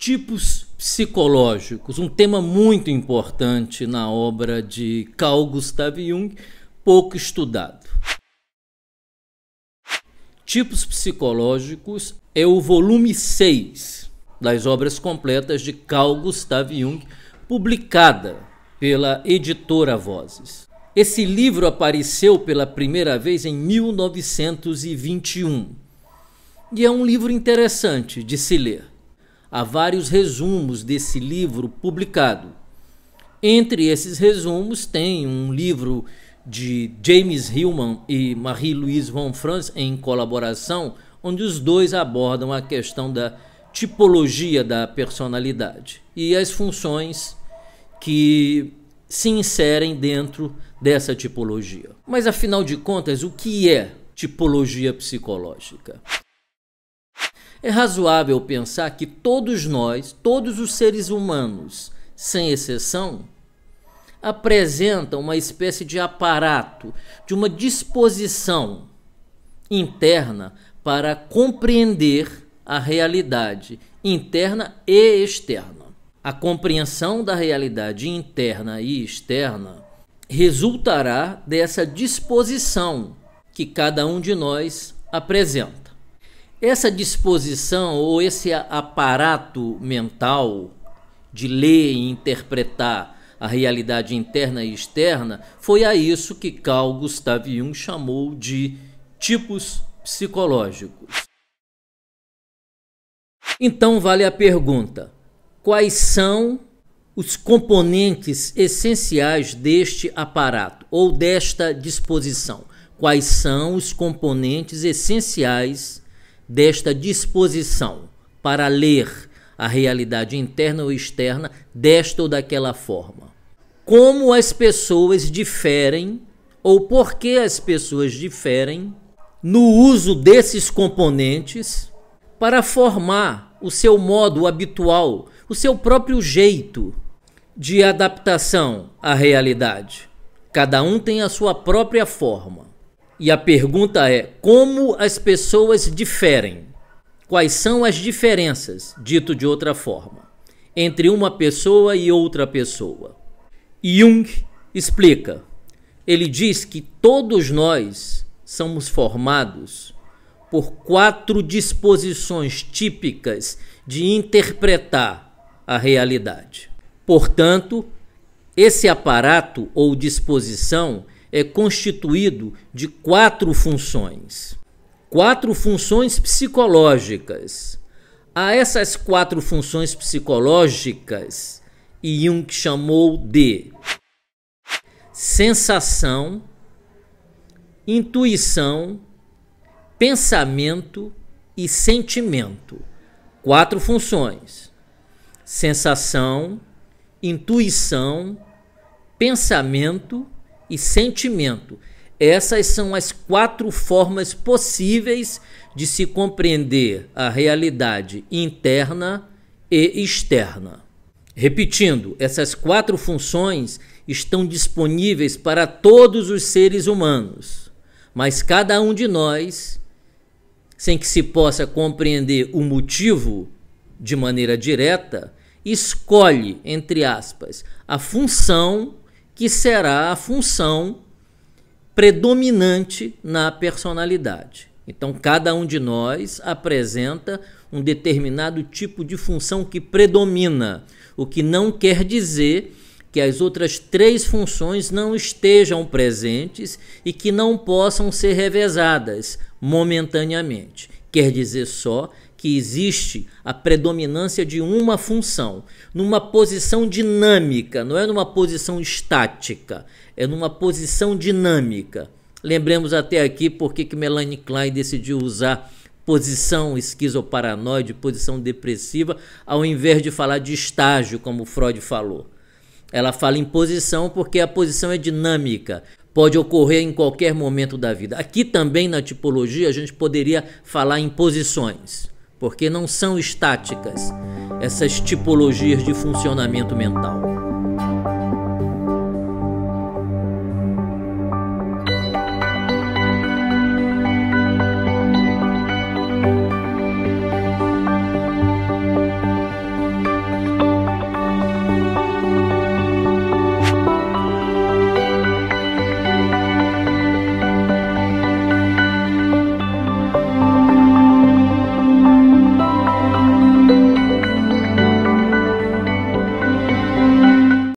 Tipos psicológicos, um tema muito importante na obra de Carl Gustav Jung, pouco estudado. Tipos psicológicos é o volume 6 das obras completas de Carl Gustav Jung, publicada pela editora Vozes. Esse livro apareceu pela primeira vez em 1921 e é um livro interessante de se ler. Há vários resumos desse livro publicado. Entre esses resumos tem um livro de James Hillman e Marie-Louise von Franz em colaboração, onde os dois abordam a questão da tipologia da personalidade e as funções que se inserem dentro dessa tipologia. Mas afinal de contas, o que é tipologia psicológica? É razoável pensar que todos nós, todos os seres humanos, sem exceção, apresentam uma espécie de aparato, de uma disposição interna para compreender a realidade interna e externa. A compreensão da realidade interna e externa resultará dessa disposição que cada um de nós apresenta. Essa disposição ou esse aparato mental de ler e interpretar a realidade interna e externa foi a isso que Carl Gustav Jung chamou de tipos psicológicos. Então vale a pergunta: quais são os componentes essenciais deste aparato ou desta disposição? Quais são os componentes essenciais desta disposição para ler a realidade interna ou externa desta ou daquela forma? Como as pessoas diferem ou por que as pessoas diferem no uso desses componentes para formar o seu modo habitual, o seu próprio jeito de adaptação à realidade. Cada um tem a sua própria forma. E a pergunta é: como as pessoas diferem? Quais são as diferenças, dito de outra forma, entre uma pessoa e outra pessoa? Jung explica. Ele diz que todos nós somos formados por 4 disposições típicas de interpretar a realidade. Portanto, esse aparato ou disposição é constituído de 4 funções. 4 funções psicológicas. A essas 4 funções psicológicas, Jung chamou de sensação, intuição, pensamento e sentimento. 4 funções: sensação, intuição, pensamento e sentimento. Essas são as 4 formas possíveis de se compreender a realidade interna e externa. Repetindo, essas 4 funções estão disponíveis para todos os seres humanos, mas cada um de nós, sem que se possa compreender o motivo de maneira direta, escolhe, entre aspas, a função que será a função predominante na personalidade. Então, cada um de nós apresenta um determinado tipo de função que predomina, o que não quer dizer que as outras 3 funções não estejam presentes e que não possam ser revezadas momentaneamente. Quer dizer só que existe a predominância de uma função, numa posição dinâmica, não é numa posição estática, é numa posição dinâmica. Lembremos até aqui por que Melanie Klein decidiu usar posição esquizoparanoide, posição depressiva, ao invés de falar de estágio, como Freud falou. Ela fala em posição porque a posição é dinâmica, pode ocorrer em qualquer momento da vida. Aqui também na tipologia a gente poderia falar em posições, porque não são estáticas essas tipologias de funcionamento mental.